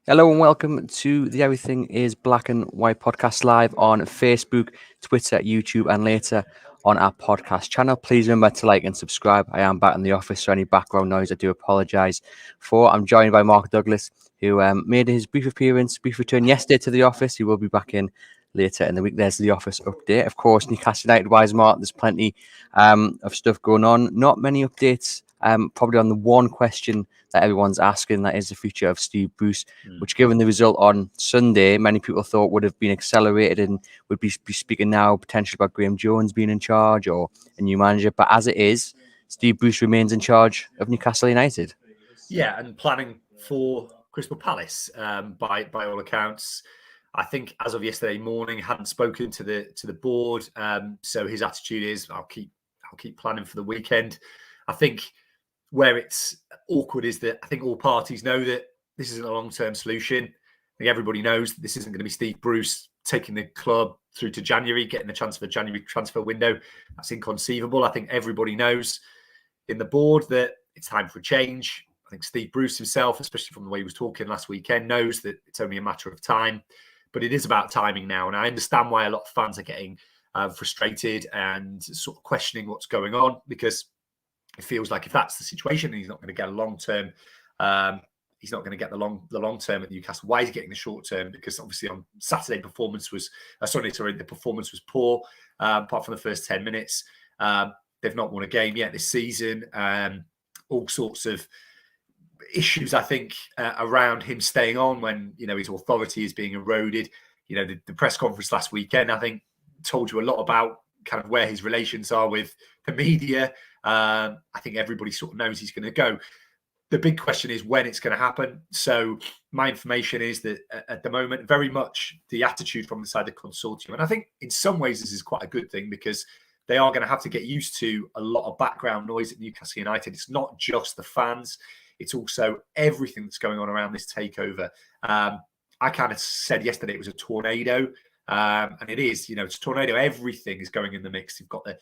Hello and welcome to the Everything is Black and White podcast live on Facebook, Twitter, YouTube, and later on our podcast channel. Please remember to like and subscribe. I am back in the office, so any background noise I do apologise for. I'm joined by Mark Douglas, who made his brief return yesterday to the office. He will be back in later in the week. There's the office update. Of course, Newcastle United wise, Mark, there's plenty of stuff going on. Not many updates, probably on the one question that everyone's asking, that is the future of Steve Bruce, which, given the result on Sunday, many people thought would have been accelerated and would be speaking now potentially about Graham Jones being in charge or a new manager. But as it is, Steve Bruce remains in charge of Newcastle United. Yeah, and planning for Crystal Palace by all accounts. I think as of yesterday morning, hadn't spoken to the board, so his attitude is, I'll keep planning for the weekend. I think where it's awkward is that I think all parties know that this isn't a long-term solution. I think everybody knows that this isn't going to be Steve Bruce taking the club through to January, getting the chance for a January transfer window. That's inconceivable. I think everybody knows in the board that it's time for a change. I think Steve Bruce himself, especially from the way he was talking last weekend, knows that it's only a matter of time. But it is about timing now. And I understand why a lot of fans are getting frustrated and sort of questioning what's going on, because it feels like if that's the situation, he's not going to get a long term. He's not going to get the long term at Newcastle. Why is he getting the short term? Because obviously on Saturday, the performance was poor. Apart from the first 10 minutes, they've not won a game yet this season. All sorts of issues, I think, around him staying on when his authority is being eroded. The press conference last weekend, I think, told you a lot about kind of where his relations are with the media. I think everybody sort of knows he's going to go. The big question is when it's going to happen. So my information is that at the moment, very much the attitude from the side of the consortium. And I think in some ways this is quite a good thing, because they are going to have to get used to a lot of background noise at Newcastle United. It's not just the fans. It's also everything that's going on around this takeover. I kind of said yesterday it was a tornado. And it is, it's a tornado. Everything is going in the mix. You've got that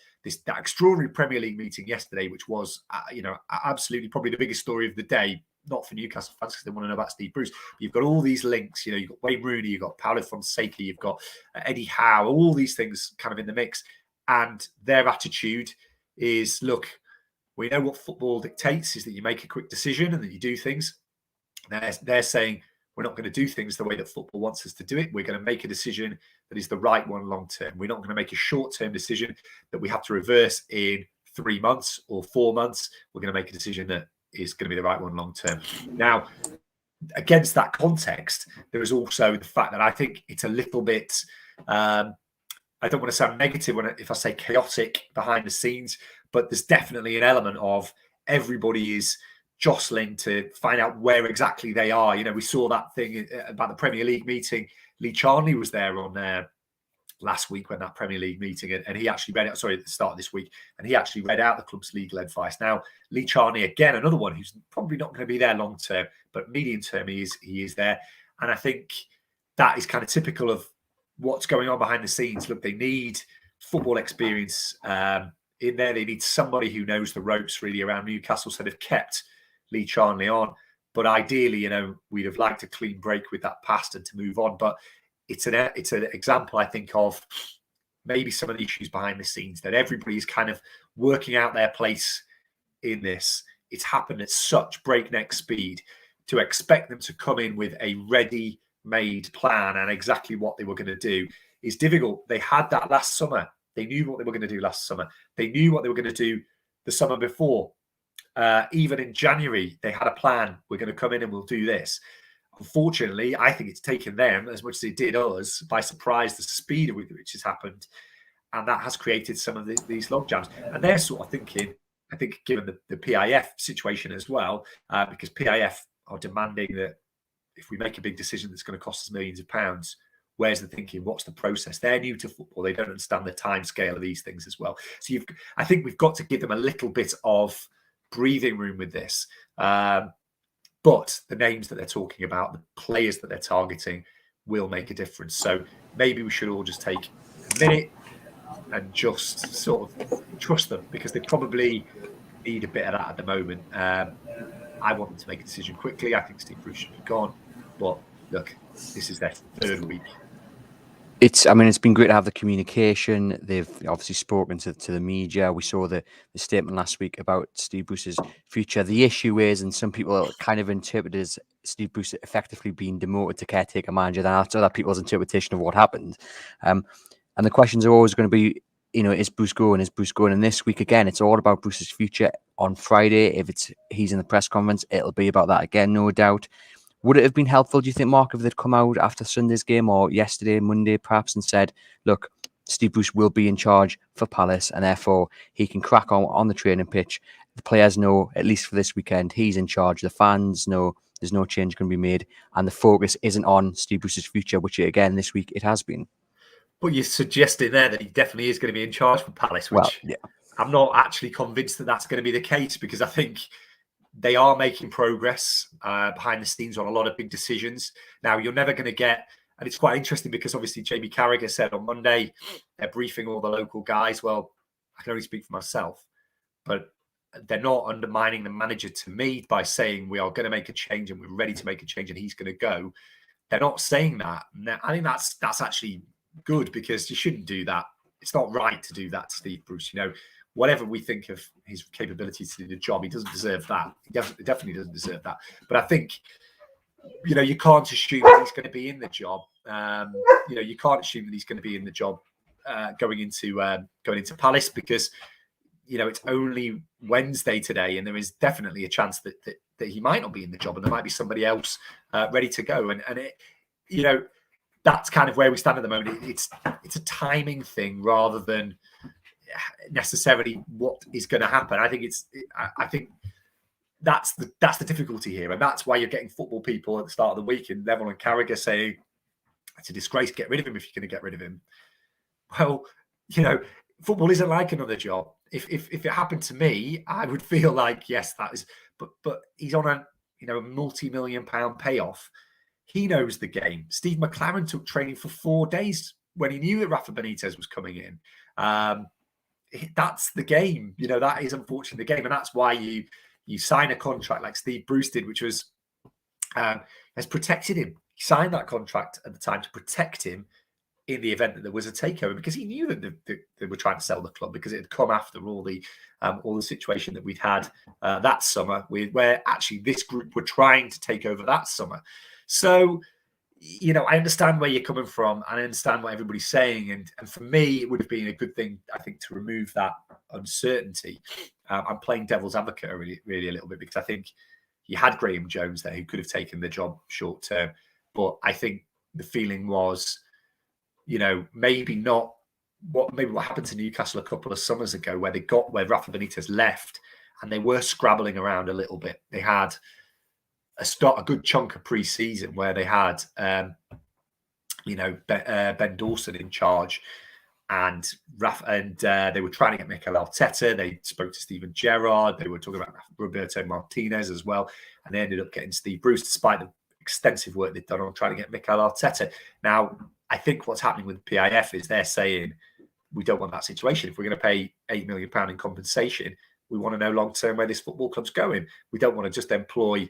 extraordinary Premier League meeting yesterday, which was, absolutely probably the biggest story of the day. Not for Newcastle fans because they want to know about Steve Bruce. But you've got all these links. You've got Wayne Rooney, you've got Paulo Fonseca, you've got Eddie Howe. All these things kind of in the mix, and their attitude is, look, we know what football dictates is that you make a quick decision and that you do things. They're saying, we're not going to do things the way that football wants us to do it. We're going to make a decision that is the right one long term. We're not going to make a short-term decision that we have to reverse in 3 months or 4 months. We're going to make a decision that is going to be the right one long term. Now, against that context, there is also the fact that I think it's a little bit, I don't want to sound negative if I say chaotic behind the scenes, but there's definitely an element of everybody is jostling to find out where exactly they are. We saw that thing about the Premier League meeting. Lee Charnley was there on last week when that Premier League meeting, and he actually read out, at the start of this week, and he actually read out the club's legal advice. Now, Lee Charnley, again, another one who's probably not going to be there long term, but medium term he is there. And I think that is kind of typical of what's going on behind the scenes. Look, they need football experience in there. They need somebody who knows the ropes really around Newcastle, so they've kept Lee Charnley on. But ideally, we'd have liked a clean break with that past and to move on. But it's an example, I think, of maybe some of the issues behind the scenes, that everybody's kind of working out their place in this. It's happened at such breakneck speed. To expect them to come in with a ready-made plan and exactly what they were going to do is difficult. They had that last summer. They knew what they were going to do last summer. They knew what they were going to do the summer before. Even in January, they had a plan. We're going to come in and we'll do this. Unfortunately, I think it's taken them as much as it did us by surprise, the speed with which has happened. And that has created some of these logjams. And they're sort of thinking, I think, given the PIF situation as well, because PIF are demanding that if we make a big decision that's going to cost us millions of pounds, where's the thinking? What's the process? They're new to football. They don't understand the time scale of these things as well. So I think we've got to give them a little bit of breathing room with this. But the names that they're talking about, the players that they're targeting, will make a difference. So maybe we should all just take a minute and just sort of trust them, because they probably need a bit of that at the moment. I want them to make a decision quickly. I think Steve Bruce should be gone, but look, this is their third week. It's been great to have the communication. They've obviously spoken to the media. We saw the statement last week about Steve Bruce's future. The issue is, and some people kind of interpret it as Steve Bruce effectively being demoted to caretaker manager. That's other people's interpretation of what happened. And the questions are always going to be, is Bruce going? Is Bruce going? And this week, again, it's all about Bruce's future. On Friday, if he's in the press conference, it'll be about that again, no doubt. Would it have been helpful, do you think, Mark, if they'd come out after Sunday's game or yesterday, Monday, perhaps, and said, look, Steve Bruce will be in charge for Palace and therefore he can crack on the training pitch. The players know, at least for this weekend, he's in charge. The fans know there's no change going to be made and the focus isn't on Steve Bruce's future, which, again, this week it has been. But you're suggesting there that he definitely is going to be in charge for Palace, which I'm not actually convinced that that's going to be the case, because I think they are making progress behind the scenes on a lot of big decisions. Now, you're never going to get, and it's quite interesting because obviously Jamie Carragher said on Monday, they're briefing all the local guys. Well, I can only speak for myself, but they're not undermining the manager to me by saying we are going to make a change and we're ready to make a change and he's going to go. They're not saying that. Now, I think that's actually good, because you shouldn't do that. It's not right to do that to Steve Bruce. Whatever we think of his capability to do the job, he doesn't deserve that. He definitely doesn't deserve that. But I think, you can't assume that he's going to be in the job. You can't assume that he's going to be in the job going into Palace, because it's only Wednesday today, and there is definitely a chance that he might not be in the job, and there might be somebody else ready to go. And it, that's kind of where we stand at the moment. It's a timing thing rather than necessarily what is going to happen. I think that's the difficulty here, and that's why you're getting football people at the start of the week in Neville and Carragher saying it's a disgrace, get rid of him if you're going to get rid of him. Well, football isn't like another job. If it happened to me, I would feel like, yes, that is, but he's on a multi-million-pound payoff. He knows the game. Steve McLaren took training for 4 days when he knew that Rafa Benitez was coming in. That's the game. That is unfortunately the game. And that's why you sign a contract like Steve Bruce did, which was has protected him. He signed that contract at the time to protect him in the event that there was a takeover, because he knew that they were trying to sell the club, because it had come after all the situation that we'd had that summer, where actually this group were trying to take over that summer. So, I understand where you're coming from, and I understand what everybody's saying. And for me, it would have been a good thing, I think, to remove that uncertainty. I'm playing devil's advocate really a little bit, because I think you had Graham Jones there who could have taken the job short term. But I think the feeling was, maybe not what happened to Newcastle a couple of summers ago, where Rafa Benitez left and they were scrabbling around a little bit. They had a good chunk of pre-season where they had Ben Dawson in charge, and they were trying to get Mikel Arteta. They spoke to Steven Gerrard. They were talking about Roberto Martinez as well, and they ended up getting Steve Bruce, despite the extensive work they've done on trying to get Mikel Arteta. Now, I think what's happening with PIF is they're saying we don't want that situation. If we're going to pay £8 million in compensation, we want to know long term where this football club's going. We don't want to just employ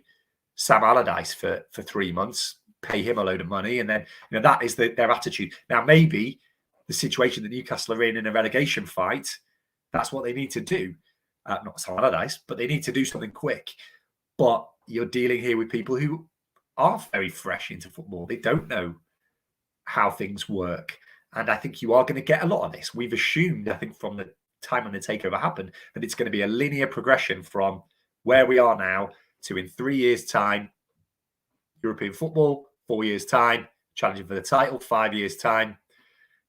Sam Allardyce for 3 months, pay him a load of money, and then that is their attitude. Now, maybe the situation that Newcastle are in a relegation fight, that's what they need to do. Not Sam Allardyce, but they need to do something quick. But you're dealing here with people who are very fresh into football. They don't know how things work, and I think you are going to get a lot of this. We've assumed, I think, from the time when the takeover happened, that it's going to be a linear progression from where we are now to, in 3 years' time, European football, 4 years' time, challenging for the title, 5 years' time,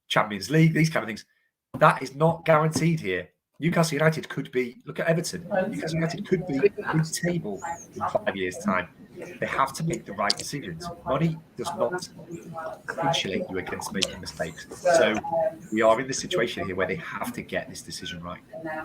Champions League, these kind of things. That is not guaranteed here. Newcastle United could be, look at Everton, Newcastle United could be mid-table in 5 years' time. They have to make the right decisions. Money does not insulate you against making mistakes. So we are in this situation here where they have to get this decision right.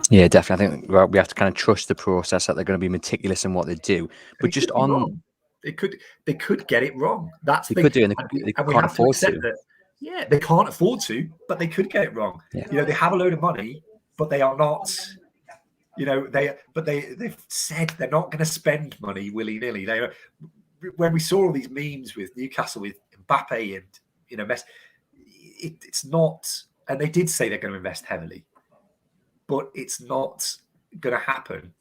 Yeah, definitely. I think we have to kind of trust the process, that they're going to be meticulous in what they do. But just on, they could get it wrong. That's they could do, and they can't afford to. That. Yeah, they can't afford to, but they could get it wrong. Yeah. They have a load of money, but they are not. They've said they're not going to spend money willy-nilly. when we saw all these memes with Newcastle with Mbappe and Messi, it's not. And they did say they're going to invest heavily, but it's not going to happen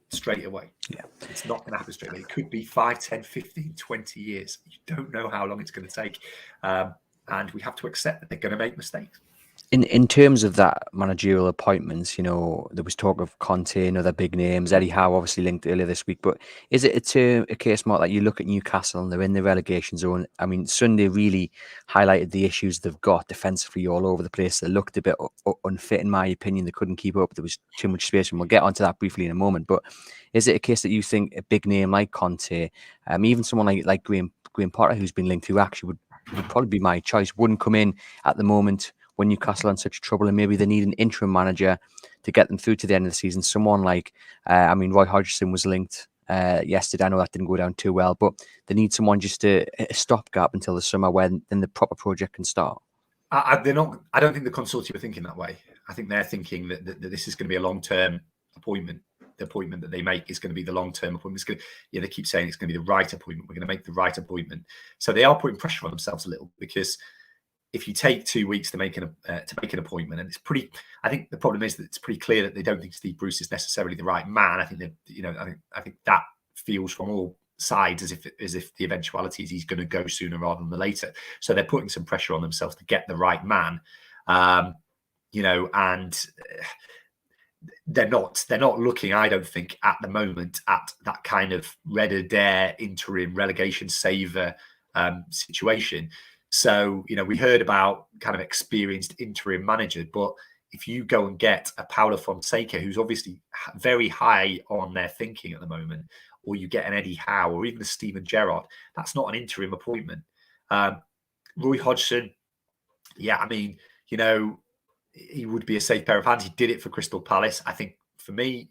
straight away. Yeah. It's not going to happen straight away. It could be 5, 10, 15, 20 years. You don't know how long it's going to take. And we have to accept that they're going to make mistakes. In terms of that managerial appointments, there was talk of Conte and other big names. Eddie Howe obviously linked earlier this week, but is it a case, Mark, that you look at Newcastle and they're in the relegation zone? I mean, Sunday really highlighted the issues they've got defensively all over the place. They looked a bit unfit, in my opinion. They couldn't keep up. There was too much space, and we'll get onto that briefly in a moment. But is it a case that you think a big name like Conte, even someone like Graham Potter, who's been linked, who actually would probably be my choice, wouldn't come in at the moment when Newcastle are in such trouble, and maybe they need an interim manager to get them through to the end of the season? Someone like, Roy Hodgson was linked yesterday. I know that didn't go down too well, but they need someone just a stopgap until the summer when then the proper project can start. They're not. I don't think the consortium are thinking that way. I think they're thinking that this is going to be a long-term appointment. The appointment that they make is going to be the long-term appointment. They keep saying it's going to be the right appointment. We're going to make the right appointment. So they are putting pressure on themselves a little, because if you take 2 weeks to make an appointment, and it's pretty, I think the problem is that it's pretty clear that they don't think Steve Bruce is necessarily the right man. I think I think that feels from all sides as if the eventuality is he's going to go sooner rather than later. So they're putting some pressure on themselves to get the right man, and they're not looking, I don't think, at the moment at that kind of red Adair interim relegation saver situation. So, we heard about kind of experienced interim manager, but if you go and get a Paulo Fonseca, who's obviously very high on their thinking at the moment, or you get an Eddie Howe or even a Steven Gerrard, that's not an interim appointment. Roy Hodgson, he would be a safe pair of hands. He did it for Crystal Palace. I think, for me,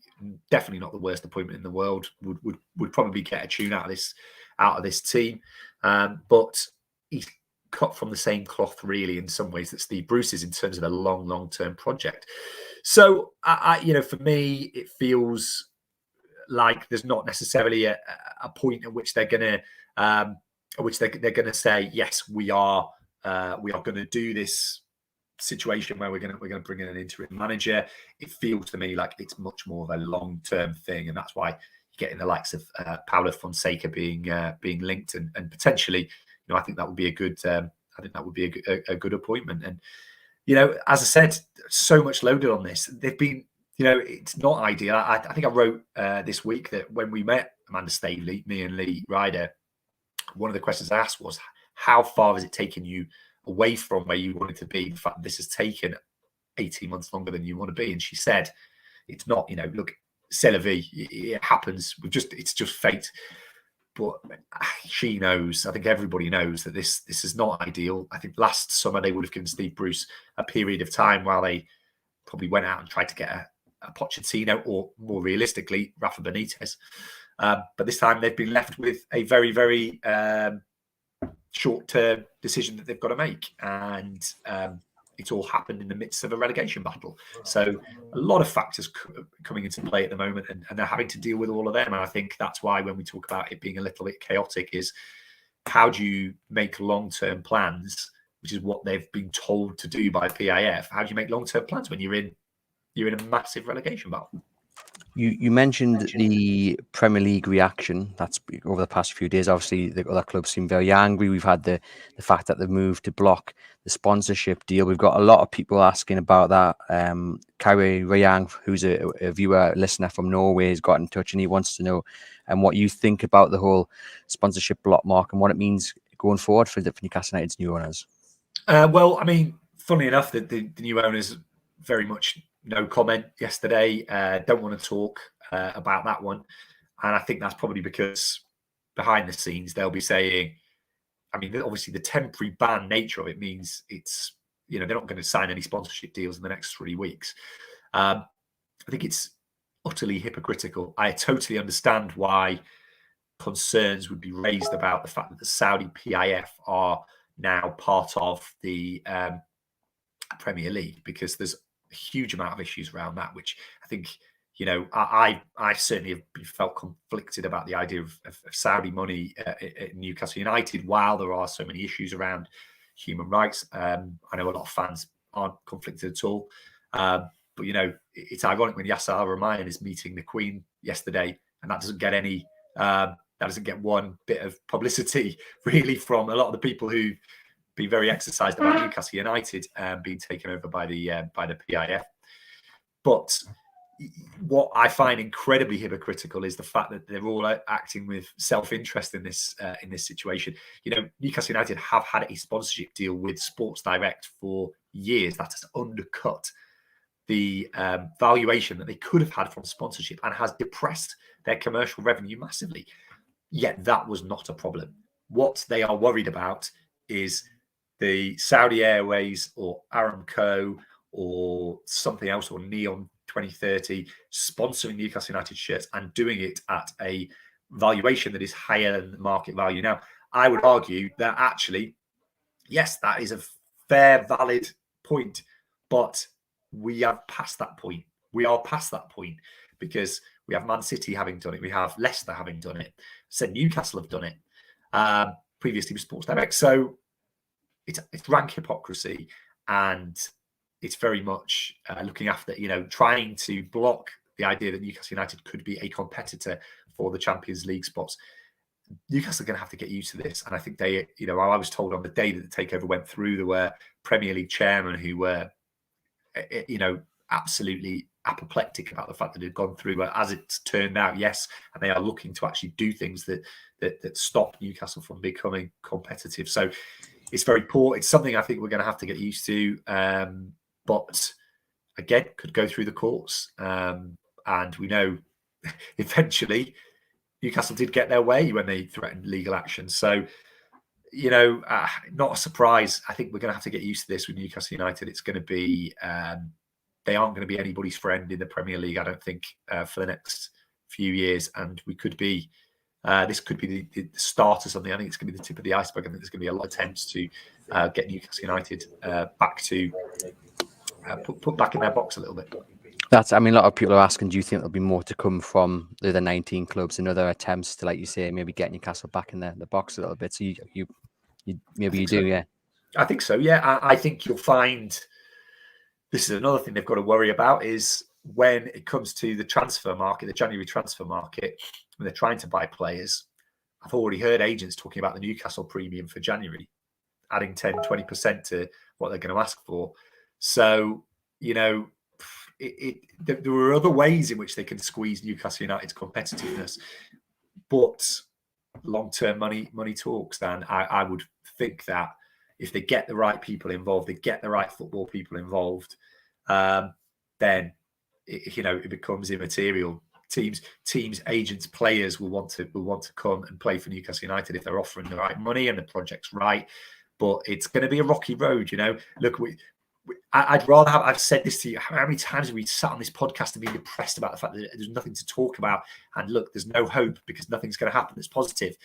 definitely not the worst appointment in the world. Would probably get a tune out of this team, but he's cut from the same cloth, really, in some ways, that Steve Bruce is, in terms of a long-term project. So, for me, it feels like there's not necessarily a point at which they're going to say, yes, we are going to do this situation where we're going to bring in an interim manager. It feels to me like it's much more of a long-term thing, and that's why you're getting the likes of Paulo Fonseca being linked, and potentially, I think that would be a good. I think that would be a good appointment. And as I said, so much loaded on this. They've been, it's not ideal. I think I wrote this week that when we met Amanda Staveley, me and Lee Ryder, one of the questions I asked was, how far has it taken you away from where you wanted to be? In fact, this has taken 18 months longer than you want to be. And she said, it's not, look, c'est la vie. It happens. It's just fate. But she knows, I think everybody knows, that this is not ideal. I think last summer they would have given Steve Bruce a period of time while they probably went out and tried to get a Pochettino, or more realistically, Rafa Benitez. But this time they've been left with a very, very short-term decision that they've got to make. And it's all happened in the midst of a relegation battle. So a lot of factors coming into play at the moment, and they're having to deal with all of them. And I think that's why when we talk about it being a little bit chaotic, is how do you make long-term plans, which is what they've been told to do by PIF. How do you make long-term plans when you're in a massive relegation battle? You mentioned the Premier League reaction that's over the past few days. Obviously, the other clubs seem very angry. We've had the fact that they've moved to block the sponsorship deal. We've got a lot of people asking about that. Kyrie Rayang, who's a viewer, listener from Norway, has got in touch, and he wants to know what you think about the whole sponsorship block, Mark, and what it means going forward for Newcastle United's new owners. Well, I mean, funnily enough, the new owners very much no comment yesterday. Don't want to talk about that one. And I think that's probably because behind the scenes, they'll be saying, I mean, obviously the temporary ban nature of it means it's, they're not going to sign any sponsorship deals in the next 3 weeks. I think it's utterly hypocritical. I totally understand why concerns would be raised about the fact that the Saudi PIF are now part of the Premier League, because there's a huge amount of issues around that, which I think You know, I certainly have felt conflicted about the idea of Saudi money at Newcastle United, while there are so many issues around human rights. I know a lot of fans aren't conflicted at all. But, you know, it's ironic when Yasser Al-Rumayyan is meeting the Queen yesterday, and that doesn't get any, that doesn't get one bit of publicity, really, from a lot of the people who be very exercised about Newcastle United being taken over by the PIF. But what I find incredibly hypocritical is the fact that they're all acting with self-interest in this situation. You know, Newcastle United have had a sponsorship deal with Sports Direct for years that has undercut the valuation that they could have had from sponsorship and has depressed their commercial revenue massively. Yet that was not a problem. What they are worried about is the Saudi Airways or Aramco or something else, or Neon 2030 sponsoring Newcastle United shirts and doing it at a valuation that is higher than the market value. Now, I would argue that actually, yes, that is a fair, valid point, but we are past that point. We are past that point because we have Man City having done it. We have Leicester having done it. Said Newcastle have done it previously with Sports Direct. So it's rank hypocrisy, and it's very much looking after, you know, trying to block the idea that Newcastle United could be a competitor for the Champions League spots. Newcastle are going to have to get used to this. And I think they, you know, I was told on the day that the takeover went through, there were Premier League chairmen who were, you know, absolutely apoplectic about the fact that it had gone through. But as it's turned out, yes, and they are looking to actually do things that stop Newcastle from becoming competitive. So it's very poor. It's something I think we're going to have to get used to. But again, could go through the courts. And we know eventually Newcastle did get their way when they threatened legal action. So, you know, not a surprise. I think we're going to have to get used to this with Newcastle United. It's going to be, they aren't going to be anybody's friend in the Premier League, I don't think, for the next few years. And we could be, this could be the start of something. I think it's going to be the tip of the iceberg. I think there's going to be a lot of attempts to get Newcastle United back to put back in their box a little bit. I mean, a lot of people are asking, do you think there'll be more to come from the other 19 clubs and other attempts to, like you say, maybe get Newcastle back in the box a little bit? So you maybe you do, so. yeah. I think so, yeah. I think you'll find this is another thing they've got to worry about is when it comes to the transfer market, the January transfer market, when they're trying to buy players. I've already heard agents talking about the Newcastle premium for January, adding 10, 20% to what they're going to ask for. So, you know, there are other ways in which they can squeeze Newcastle United's competitiveness, but long-term money talks. And I would think that if they get the right people involved, they get the right football people involved, then it becomes immaterial. Teams, agents, players will want to come and play for Newcastle United if they're offering the right money and the project's right. But it's going to be a rocky road. You know, look, I'd rather have. I've said this to you. How many times have we sat on this podcast and been depressed about the fact that there's nothing to talk about? And look, there's no hope because nothing's going to happen that's positive.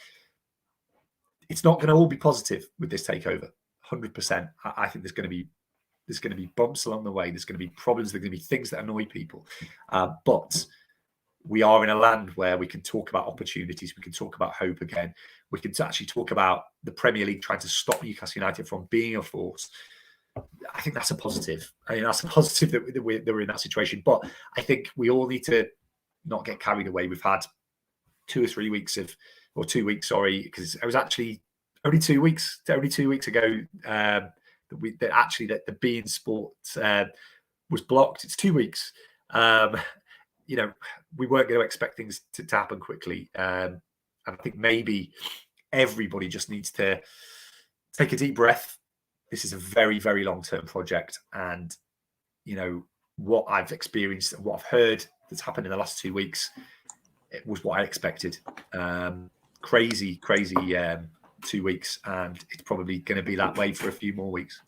It's not going to all be positive with this takeover. 100%. I think there's going to be bumps along the way. There's going to be problems. There's going to be things that annoy people. But we are in a land where we can talk about opportunities. We can talk about hope again. We can actually talk about the Premier League trying to stop Newcastle United from being a force. I think that's a positive. I mean, that's a positive that we're in that situation. But I think we all need to not get carried away. We've had 2 weeks, because it was actually only 2 weeks ago that the beIN Sport was blocked. It's 2 weeks. We weren't going to expect things to happen quickly. And I think maybe everybody just needs to take a deep breath. This is a very, very long-term project. And, what I've experienced and what I've heard that's happened in the last 2 weeks, it was what I expected. Crazy 2 weeks. And it's probably going to be that way for a few more weeks.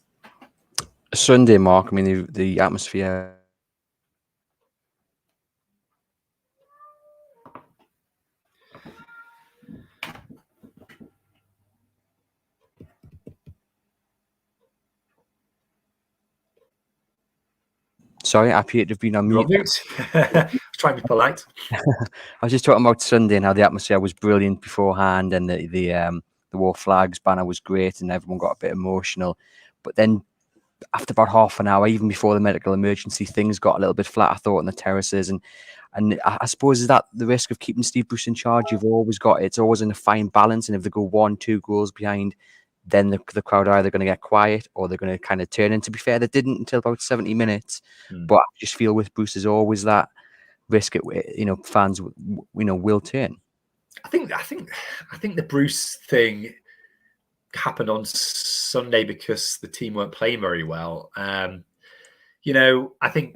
Sunday, Mark, I mean, the atmosphere. Sorry, I appear to have been on mute. I was try and be polite. I was just talking about Sunday and how the atmosphere was brilliant beforehand, and the War Flags banner was great, and everyone got a bit emotional. But then after about half an hour, even before the medical emergency, things got a little bit flat, I thought, on the terraces. And I suppose is that the risk of keeping Steve Bruce in charge. It's always in a fine balance. And if they go 1-2 goals behind, then the crowd are either going to get quiet or they're going to kind of turn. And to be fair, they didn't until about 70 minutes. But I just feel with Bruce, there's always that risk. Fans, will turn. I think the Bruce thing happened on Sunday because the team weren't playing very well. I think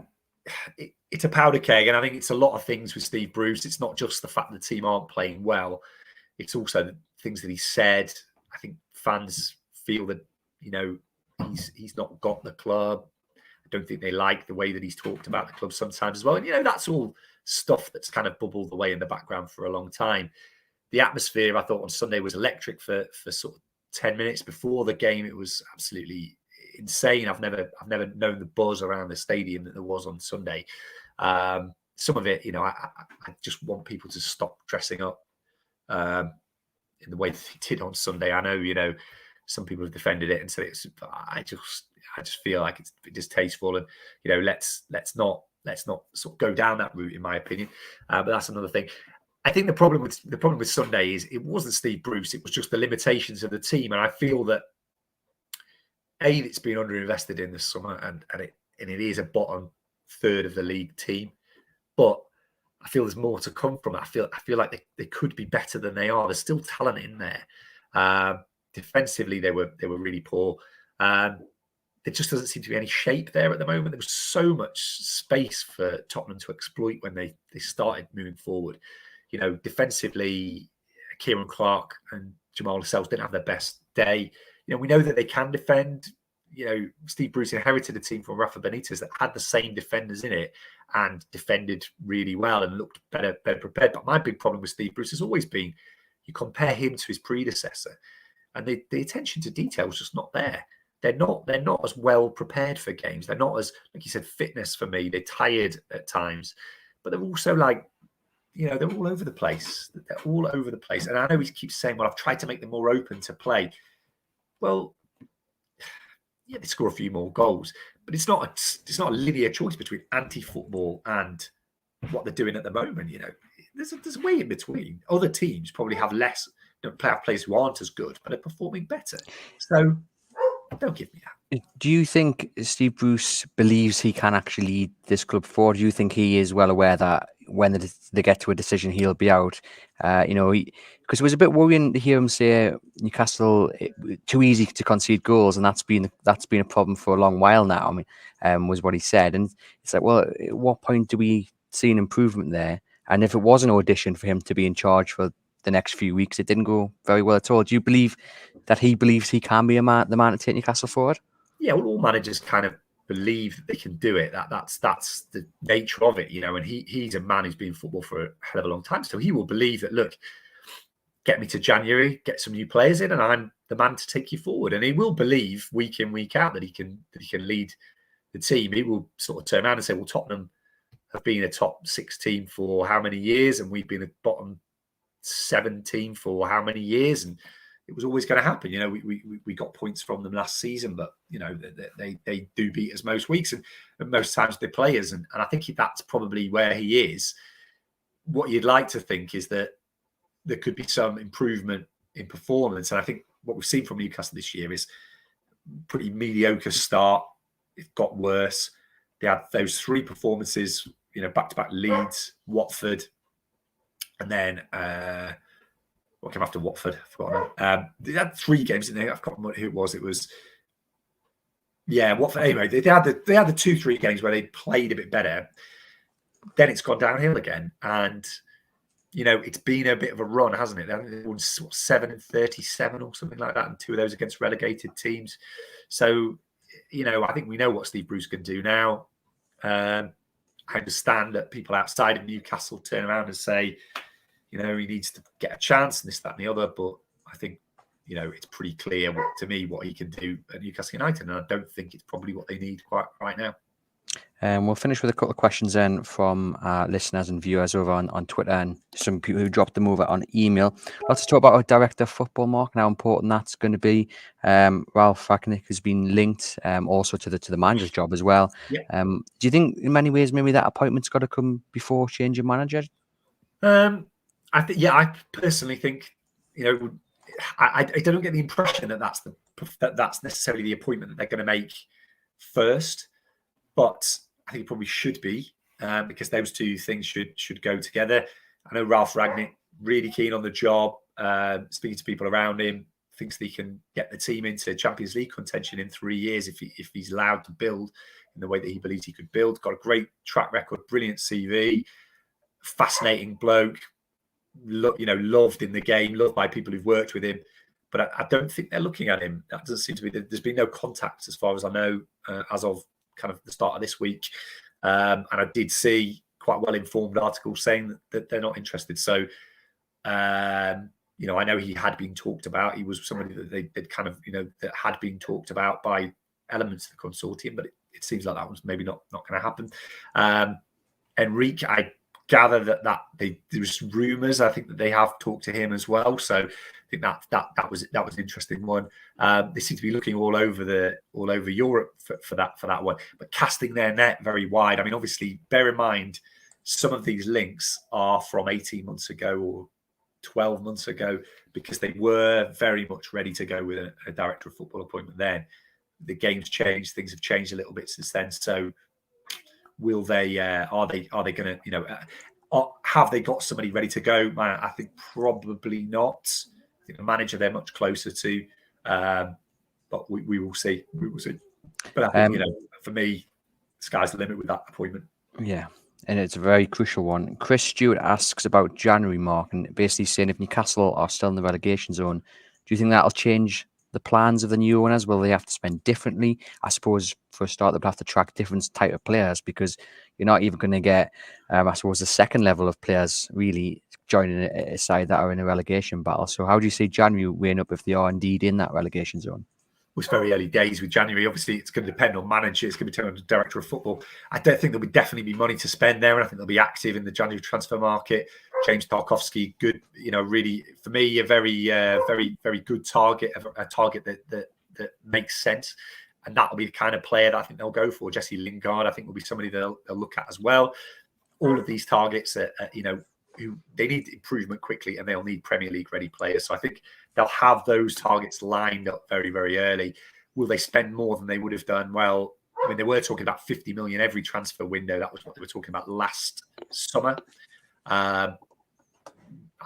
it's a powder keg, and I think it's a lot of things with Steve Bruce. It's not just the fact that the team aren't playing well; it's also the things that he said. I think fans feel that he's not got the club. I don't think they like the way that he's talked about the club sometimes as well. And that's all stuff that's kind of bubbled away in the background for a long time. The atmosphere, I thought, on Sunday was electric for sort of 10 minutes before the game. It was absolutely insane. I've never known the buzz around the stadium that there was on Sunday. Some of it, I just want people to stop dressing up in the way that they did on Sunday. I know, some people have defended it and said it's. I just feel like it's distasteful, and let's not sort of go down that route, in my opinion. But that's another thing. I think the problem with Sunday is it wasn't Steve Bruce; it was just the limitations of the team, and I feel that it's been underinvested in this summer, and it is a bottom third of the league team. But I feel there's more to come from it. I feel like they could be better than they are. There's still talent in there. Defensively, they were really poor. There just doesn't seem to be any shape there at the moment. There was so much space for Tottenham to exploit when they started moving forward. Defensively, Kieran Clark and Jamal Lascelles didn't have their best day. We know that they can defend. Steve Bruce inherited a team from Rafa Benitez that had the same defenders in it and defended really well and looked better prepared. But my big problem with Steve Bruce has always been you compare him to his predecessor, and the attention to detail is just not there. They're not as well prepared for games. They're not as, like you said, fitness for me. They're tired at times, but they're also they're all over the place. They're all over the place. And I know he keeps saying, well, I've tried to make them more open to play. Well, yeah, they score a few more goals, but it's not a linear choice between anti-football and what they're doing at the moment. There's a way in between. Other teams probably have less players who aren't as good, but are performing better. So don't give me that. Do you think Steve Bruce believes he can actually lead this club forward? Do you think he is well aware that when they get to a decision, he'll be out? Because it was a bit worrying to hear him say Newcastle too easy to concede goals, and that's been a problem for a long while now. Was what he said, and it's like, well, at what point do we see an improvement there? And if it was an audition for him to be in charge for the next few weeks, it didn't go very well at all. Do you believe that he believes he can be the man to take Newcastle forward? Yeah, well, all managers kind of believe that they can do it. That's the nature of it, and he's a man who's been in football for a hell of a long time. So he will believe that, look, get me to January, get some new players in, and I'm the man to take you forward. And he will believe week in, week out that he can lead the team. He will sort of turn around and say, well, Tottenham have been a top 6 team for how many years, and we've been a bottom 7 team for how many years, and it was always going to happen. We got points from them last season, but they do beat us most weeks, and most times they play us. And I think that's probably where he is. What you'd like to think is that there could be some improvement in performance, and I think what we've seen from Newcastle this year is pretty mediocre start. It got worse. They had those 3 performances, back-to-back Leeds, Watford, and then what came after Watford? I've forgotten. They had 3 games, didn't they? I've forgotten who it was. It was, Watford. Anyway, they had the 2-3 games where they played a bit better. Then it's gone downhill again, and it's been a bit of a run, hasn't it? They won 7-37 or something like that, and 2 of those against relegated teams. So, I think we know what Steve Bruce can do now. I understand that people outside of Newcastle turn around and say, he needs to get a chance and this, that, and the other. But I think, it's pretty clear to me what he can do at Newcastle United. And I don't think it's probably what they need quite right now. We'll finish with a couple of questions then from listeners and viewers over on Twitter, and some people who dropped them over on email. Let's talk about our director of football, Mark, and how important that's going to be. Ralph Ragnick has been linked also to the manager's job as well. Yeah. Do you think in many ways maybe that appointment's got to come before changing manager? I think, yeah, I personally think, I don't get the impression that that's necessarily the appointment that they're going to make first, but I think it probably should be, because those two things should go together. I know Ralph Ragnick really keen on the job, speaking to people around him, thinks that he can get the team into Champions League contention in 3 years if he's allowed to build in the way that he believes he could build. Got a great track record, brilliant CV, fascinating bloke, loved in the game, loved by people who've worked with him. But I don't think they're looking at him. That doesn't seem to be. There's been no contact, as far as I know, as of kind of the start of this week. And I did see quite well-informed articles saying that they're not interested. So, I know he had been talked about. He was somebody that they kind of, that had been talked about by elements of the consortium, but it seems like that was maybe not going to happen. Enrique, I gather that there's rumours. I think that they have talked to him as well. So I think that was an interesting one. They seem to be looking all over Europe for that one, but casting their net very wide. I mean, obviously, bear in mind some of these links are from 18 months ago or 12 months ago, because they were very much ready to go with a director of football appointment then. The game's changed, things have changed a little bit since then. So will they? Are they going to? Have they got somebody ready to go? I think probably not. I think the manager they're much closer to, but we will see. We will see. But I think for me, sky's the limit with that appointment. Yeah, and it's a very crucial one. Chris Stewart asks about January, Mark, and basically saying if Newcastle are still in the relegation zone, do you think that'll change the plans of the new owners? Will they have to spend differently? I suppose for a start, they'll have to track different type of players, because you're not even going to get, I suppose, the second level of players really joining a side that are in a relegation battle. So how do you see January weighing up if they are indeed in that relegation zone? It's very early days with January. Obviously, it's going to depend on manager. It's going to depend on the director of football. I don't think there'll definitely be money to spend there, and I think they'll be active in the January transfer market. James Tarkowski, good, really, for me, a very, very good target, a target that makes sense, and that'll be the kind of player that I think they'll go for. Jesse Lingard, I think, will be somebody they'll look at as well. All of these targets, who they need improvement quickly, and they'll need Premier League ready players. So I think they'll have those targets lined up very, very early. Will they spend more than they would have done? Well, I mean, they were talking about 50 million every transfer window. That was what they were talking about last summer. I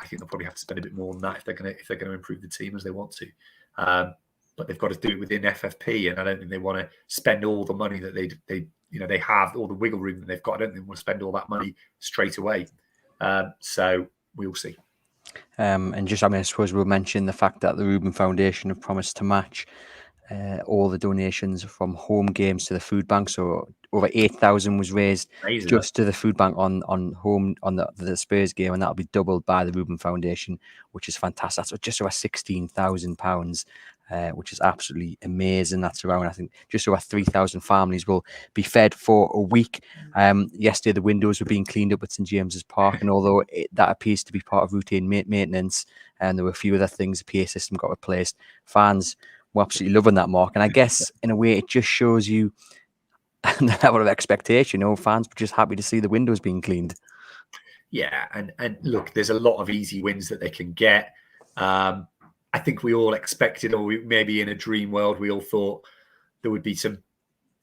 think they'll probably have to spend a bit more than that if they're going to improve the team as they want to. But they've got to do it within FFP, and I don't think they want to spend all the money that they have, all the wiggle room that they've got. I don't think they want to spend all that money straight away. So we'll see. And just, I suppose we'll mention the fact that the Reuben Foundation have promised to match all the donations from home games to the food bank. So over 8,000 was raised just to the food bank on the Spurs game, and that'll be doubled by the Reuben Foundation, which is fantastic. That's just over £16,000. Which is absolutely amazing. That's around, I think, just over 3,000 families will be fed for a week. Yesterday, the windows were being cleaned up at St James's Park, and although that appears to be part of routine maintenance, and there were a few other things, the PA system got replaced, fans were absolutely loving that, Mark. And I guess, in a way, it just shows you the level of expectation. Fans were just happy to see the windows being cleaned. Yeah, and look, there's a lot of easy wins that they can get. I think we all expected, or maybe in a dream world, we all thought there would be some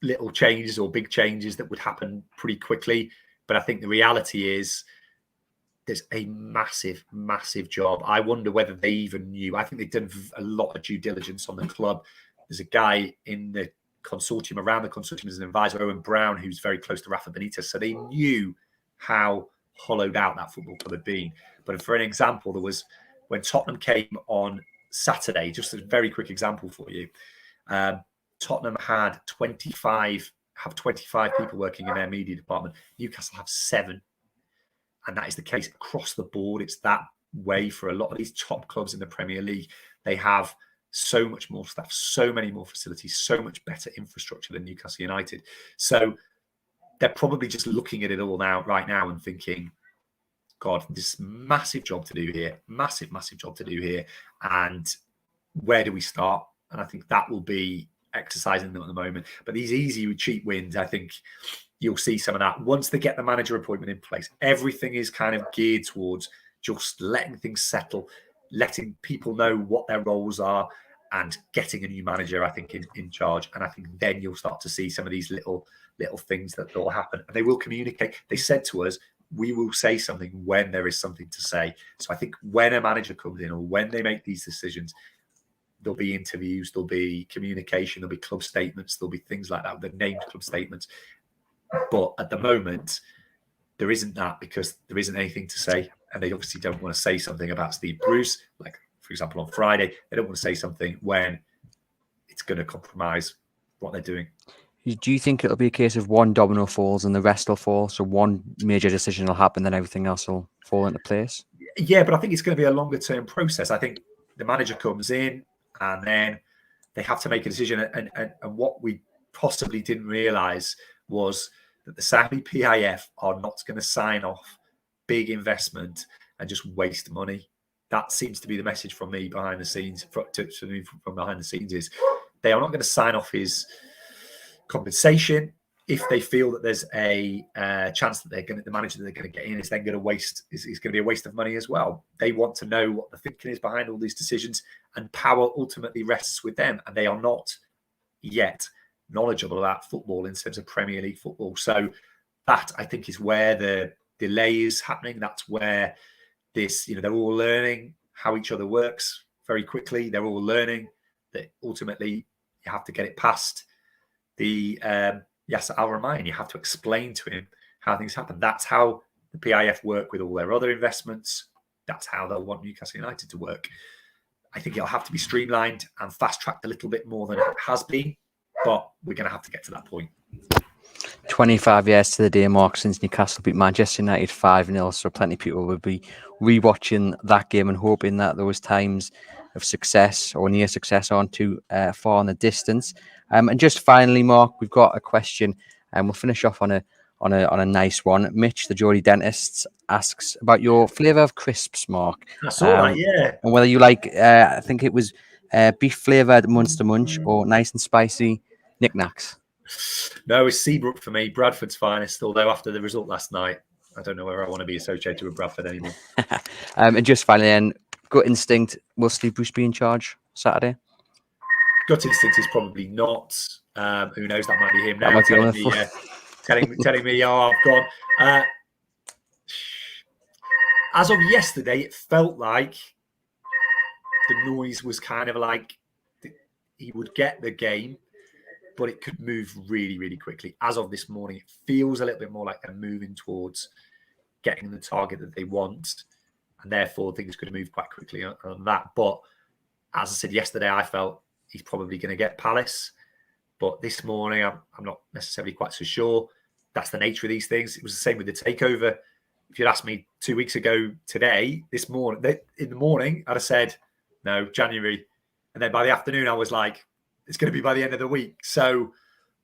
little changes or big changes that would happen pretty quickly. But I think the reality is there's a massive, massive job. I wonder whether they even knew. I think they've done a lot of due diligence on the club. There's a guy in the consortium, around the consortium as an advisor, Owen Brown, who's very close to Rafa Benitez. So they knew how hollowed out that football club had been. But for an example, there was, when Tottenham came on Saturday, just a very quick example for you. Tottenham had 25 people working in their media department. Newcastle have 7. And that is the case across the board. It's that way for a lot of these top clubs in the Premier League. They have so much more staff, so many more facilities, so much better infrastructure than Newcastle United. So they're probably just looking at it all right now and thinking, God, this massive job to do here, massive job to do here. And where do we start? And I think that will be exercising them at the moment. But these easy, cheap wins, I think you'll see some of that. Once they get the manager appointment in place, everything is kind of geared towards just letting things settle, letting people know what their roles are, and getting a new manager, I think, in charge. And I think then you'll start to see some of these little things that will happen. And they will communicate. They said to us, we will say something when there is something to say. So I think when a manager comes in or when they make these decisions, there'll be interviews, there'll be communication, there'll be club statements, there'll be things like that, the named club statements. But at the moment, there isn't that because there isn't anything to say. And they obviously don't want to say something about Steve Bruce, like, for example, on Friday. They don't want to say something when it's going to compromise what they're doing. Do you think it'll be a case of one domino falls and the rest will fall? So one major decision will happen, then everything else will fall into place? Yeah, but I think it's going to be a longer term process. I think the manager comes in and then they have to make a decision. And what we possibly didn't realise was that the Saudi PIF are not going to sign off big investment and just waste money. That seems to be the message from me behind the scenes. From behind the scenes is they are not going to sign off his compensation if they feel that there's a chance that the manager that they're going to get in is then going to waste is going to be a waste of money as well. They want to know what the thinking is behind all these decisions, and power ultimately rests with them. And they are not yet knowledgeable about football in terms of Premier League football. So that, I think, is where the delay is happening. That's where this, they're all learning how each other works very quickly. They're all learning that ultimately you have to get it past the Yasser Al-Rumayyan. You have to explain to him how things happen. That's how the PIF work with all their other investments. That's how they'll want Newcastle United to work. I think it'll have to be streamlined and fast-tracked a little bit more than it has been, but we're going to have to get to that point. 25 years to the day mark since Newcastle beat Manchester United 5-0, so plenty of people will be rewatching that game and hoping that those times of success or near success aren't too far in the distance. And just finally, Mark, we've got a question, and we'll finish off on a nice one. Mitch, the Geordie dentist, asks about your flavour of crisps, Mark. I saw that, yeah. And whether you like, I think it was beef flavoured Munster Munch or nice and spicy knickknacks. No, it's Seabrook for me, Bradford's finest. Although after the result last night, I don't know whether I want to be associated with Bradford anymore. And just finally, then, gut instinct, will Steve Bruce be in charge Saturday? Gut instinct is probably not. Who knows? That might be him now telling me, oh, I've gone. As of yesterday, it felt like the noise was kind of like he would get the game, but it could move really, really quickly. As of this morning, it feels a little bit more like they're moving towards getting the target that they want, and therefore things could move quite quickly on that. But as I said yesterday, I felt he's probably going to get Palace. But this morning, I'm not necessarily quite so sure. That's the nature of these things. It was the same with the takeover. If you'd asked me 2 weeks ago today, in the morning, I'd have said, no, January. And then by the afternoon, I was like, it's going to be by the end of the week. So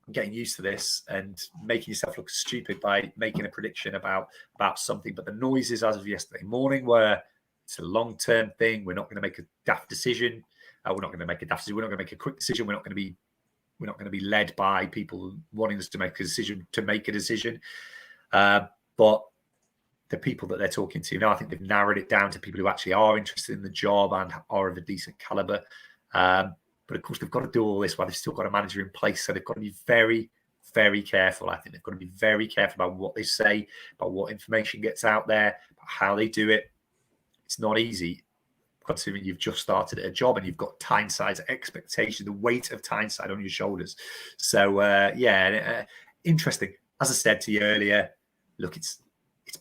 I'm getting used to this and making yourself look stupid by making a prediction about something. But the noises as of yesterday morning were, it's a long-term thing. We're not going to make a daft decision. We're not going to make a daft decision. We're not going to make a quick decision. We're not going to be led by people wanting us to make a decision. But the people that they're talking to now, I think they've narrowed it down to people who actually are interested in the job and are of a decent caliber. But of course, they've got to do all this while they've still got a manager in place. So they've got to be very, very careful. I think they've got to be very careful about what they say, about what information gets out there, about how they do it. It's not easy, considering you've just started a job and you've got Tyneside expectation, the weight of Tyneside on your shoulders. So, interesting. As I said to you earlier, look, it's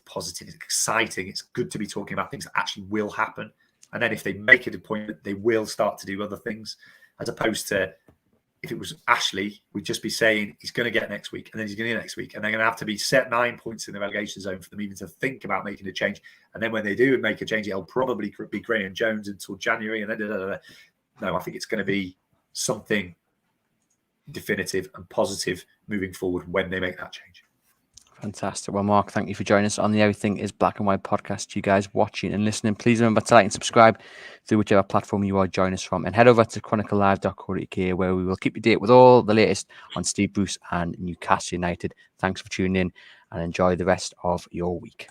positive, it's exciting, it's good to be talking about things that actually will happen. And then if they make an appointment, they will start to do other things, as opposed to if it was Ashley, we'd just be saying he's going to get next week, and then he's going to get next week, and they're going to have to be set 9 points in the relegation zone for them even to think about making a change. And then when they do make a change, it'll probably be Graham Jones until January. And then no, I think it's going to be something definitive and positive moving forward when they make that change. Fantastic. Well, Mark, thank you for joining us on the Everything is Black and White podcast. To you guys watching and listening, please remember to like and subscribe through whichever platform you are joining us from. And head over to chroniclelive.co.uk where we will keep you updated with all the latest on Steve Bruce and Newcastle United. Thanks for tuning in and enjoy the rest of your week.